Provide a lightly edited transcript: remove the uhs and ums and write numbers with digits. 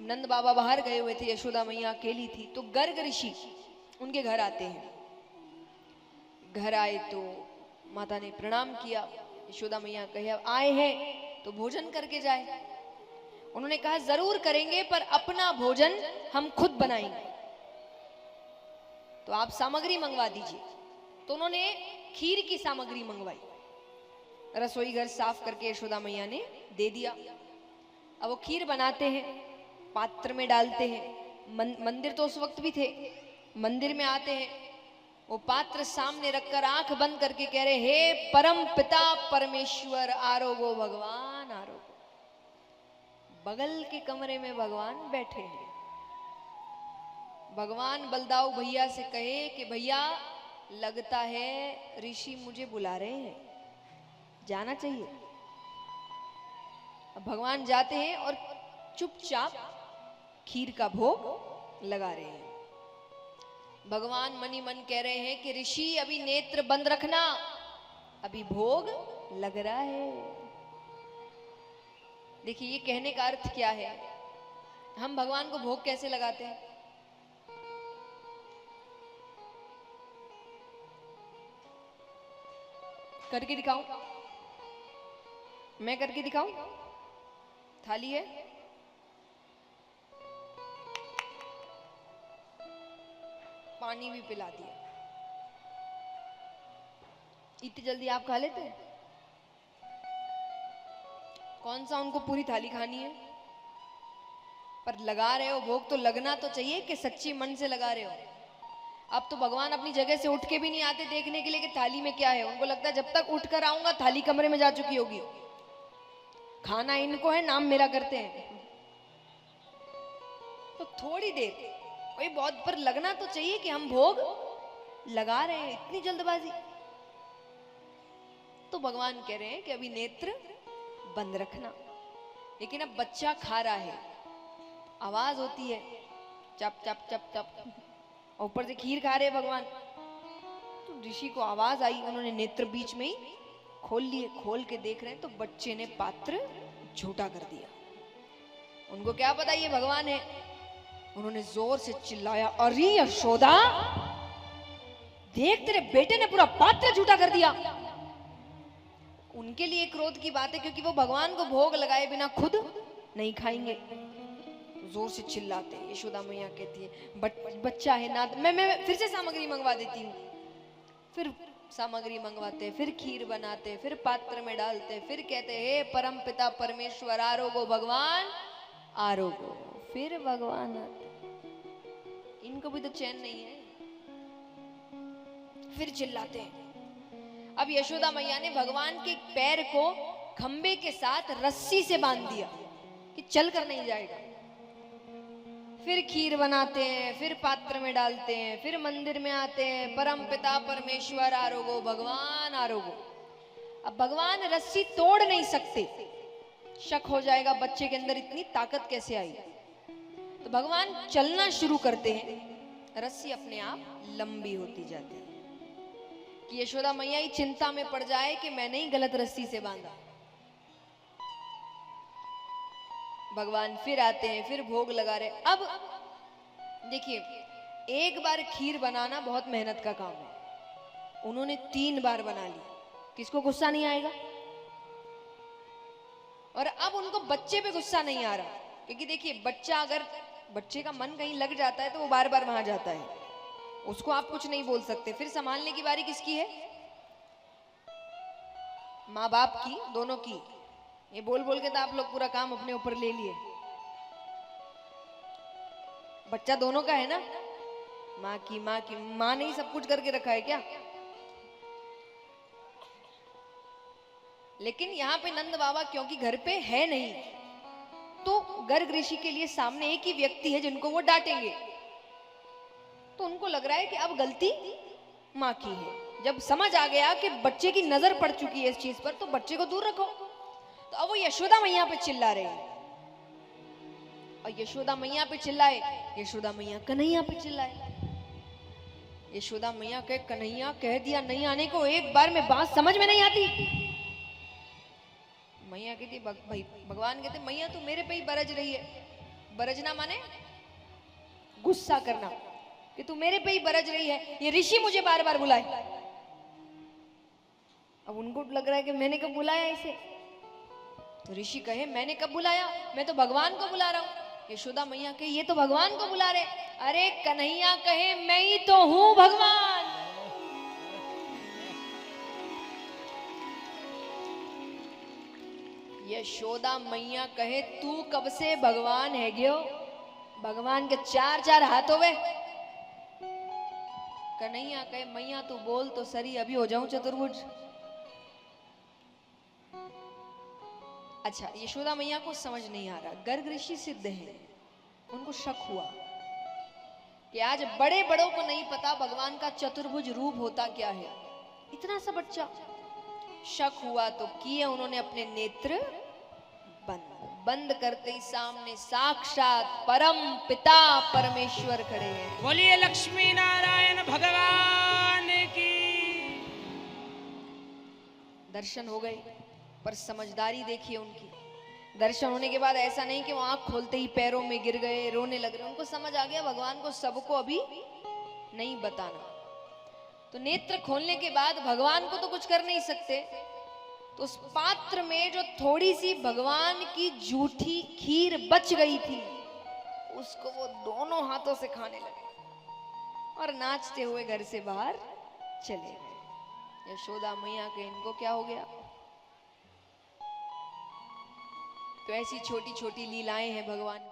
नंद बाबा बाहर गए हुए थे, यशोदा मैया अकेली थी, तो गर्ग ऋषि उनके घर आते हैं। घर आए तो माता ने प्रणाम किया। यशोदा मैया कहे आए हैं तो भोजन करके जाए। उन्होंने कहा जरूर करेंगे, पर अपना भोजन हम खुद बनाएंगे, तो आप सामग्री मंगवा दीजिए। तो उन्होंने खीर की सामग्री मंगवाई। रसोई घर साफ करके यशोदा मैया ने दे दिया। अब वो खीर बनाते हैं, पात्र में डालते हैं। मंदिर तो उस वक्त भी थे। मंदिर में आते हैं, वो पात्र सामने रखकर आंख बंद करके कह रहे, हे परम पिता परमेश्वर आरोगो भगवान आरोगो। बगल के कमरे में भगवान बैठे हैं। भगवान बलदाऊ भैया से कहे कि भैया लगता है ऋषि मुझे बुला रहे हैं, जाना चाहिए। अब भगवान जाते हैं और चुपचाप खीर का भोग लगा रहे हैं। भगवान मनी मन कह रहे हैं कि ऋषि अभी नेत्र बंद रखना, अभी भोग लग रहा है। देखिए ये कहने का अर्थ क्या है। हम भगवान को भोग कैसे लगाते हैं? करके दिखाऊं? मैं करके दिखाऊं? थाली है, पानी भी पिला दिया। इतनी जल्दी आप खा लेते हैं? कौन सा उनको पूरी थाली खानी है? पर लगा रहे हो भोग तो लगना तो चाहिए कि सच्ची मन से लगा रहे हो। अब तो भगवान अपनी जगह से उठ के भी नहीं आते देखने के लिए कि थाली में क्या है। उनको लगता है जब तक उठ कर आऊंगा थाली कमरे में जा चुकी होगी। खाना इनको है, नाम मेरा करते हैं। तो थोड़ी देर कोई बहुत पर लगना तो चाहिए कि हम भोग लगा रहे हैं। इतनी जल्दबाजी? तो भगवान कह रहे हैं कि अभी नेत्र बंद रखना। लेकिन अब बच्चा खा रहा है, आवाज होती है चप चप चप चप, ऊपर से खीर खा रहे भगवान। तो ऋषि को आवाज आई, उन्होंने नेत्र बीच में ही खोल लिए। खोल के देख रहे हैं तो बच्चे ने पात्र झूठा कर दिया। उनको क्या पता ये भगवान है। उन्होंने जोर से चिल्लाया, अरे यशोदा देख तेरे बेटे ने पूरा पात्र झूठा कर दिया। उनके लिए क्रोध की बात है, क्योंकि वो भगवान को भोग लगाए बिना खुद नहीं खाएंगे। जोर से चिल्लाते। यशोदा मैया कहती है बच्चा है ना, मैं फिर से सामग्री मंगवा देती हूँ। फिर सामग्री मंगवाते, फिर खीर बनाते, फिर पात्र में डालते, फिर कहते हे परम पिता परमेश्वर आरोगो भगवान आरोगो। फिर भगवान आते। इनको भी तो चैन नहीं है, फिर चिल्लाते हैं। अब यशोदा मैया ने भगवान के पैर को खंबे के साथ रस्सी से बांध दिया कि चल कर नहीं जाएगा। फिर खीर बनाते हैं, फिर पात्र में डालते हैं, फिर मंदिर में आते हैं, परम पिता परमेश्वर आरोगो भगवान आरोगो। अब भगवान रस्सी तोड़ नहीं सकते, शक हो जाएगा बच्चे के अंदर इतनी ताकत कैसे आई। तो भगवान चलना शुरू करते हैं, रस्सी अपने आप लंबी होती जाती है कि यशोदा मैया ही चिंता में पड़ जाए कि मैंने ही गलत रस्सी से बांधा। भगवान फिर आते हैं, फिर भोग लगा रहे। अब देखिए एक बार खीर बनाना बहुत मेहनत का काम है। उन्होंने 3 बार बना ली। किसको गुस्सा नहीं आएगा? और अब उनको बच्चे पे गुस्सा नहीं आ रहा, क्योंकि देखिए बच्चा अगर बच्चे का मन कहीं लग जाता है तो वो बार बार वहां जाता है, उसको आप कुछ नहीं बोल सकते। फिर संभालने की बारी किसकी है? माँ बाप की, दोनों की। ये बोल बोल के तो आप लोग पूरा काम अपने ऊपर ले लिए। बच्चा दोनों का है ना, माँ की। माँ ने ही सब कुछ करके रखा है क्या? लेकिन यहाँ पे नंद बाबा क्योंकि घर पे है नहीं, तो गर्ग ऋषि के लिए सामने एक ही व्यक्ति है जिनको वो डांटेंगे। तो उनको लग रहा है कि अब गलती माँ की है। जब समझ आ गया कि बच्चे की नजर पड़ चुकी है इस चीज पर, तो बच्चे को दूर रखो। तो अब वो यशोदा मैया पे चिल्ला रहे हैं, और यशोदा मैया पे चिल्लाए, यशोदा मैया कन्हैया पे चिल्लाए। यशोदा मैया के कन्हैया कह दिया, नहीं आने को एक बार में बात समझ में नहीं आती। मैया कहती, भाई भगवान कहते मैया तो मेरे पे ही बरज रही है, बरजना माने गुस्सा करना कि तू मेरे पे ही बरज रही है, ये ऋषि मुझे बार बार बुलाए। अब उनको लग रहा है कि मैंने कब बुलाया इसे, तो ऋषि कहे मैंने कब बुलाया, मैं तो भगवान को बुला रहा हूं। यशोदा मैया कहे ये तो भगवान को बुला रहे। अरे कन्हैया कहे मैं ही तो हूं भगवान। यशोदा मैया कहे तू कब से भगवान है गयो, भगवान के चार चार हाथ होवे। कन्हैया कहे मैया तू बोल तो सरी, अभी हो जाऊं चतुर्भुज। अच्छा, यशोदा मैया को समझ नहीं आ रहा, गर्ग ऋषि सिद्ध है, उनको शक हुआ कि आज बड़े बड़ों को नहीं पता भगवान का चतुर्भुज रूप होता क्या है, इतना सा बच्चा। शक हुआ तो किए उन्होंने अपने नेत्र बंद। बंद करते ही सामने साक्षात परम पिता परमेश्वर खड़े हैं। बोलिए लक्ष्मी नारायण भगवान की। दर्शन हो गए, पर समझदारी देखिए उनकी। दर्शन होने के बाद ऐसा नहीं कि वो आंख खोलते ही पैरों में गिर गए, रोने लग रहे। उनको समझ आ गया भगवान को सबको अभी नहीं बताना। तो नेत्र खोलने के बाद भगवान को तो कुछ कर नहीं सकते, तो उस पात्र में जो थोड़ी सी भगवान की जूठी खीर बच गई थी, उसको वो दोनों हाथों से खाने लगे और नाचते हुए घर से बाहर चले गए। यशोदा मैया के इनको क्या हो गया। तो ऐसी छोटी छोटी लीलाएं हैं भगवान।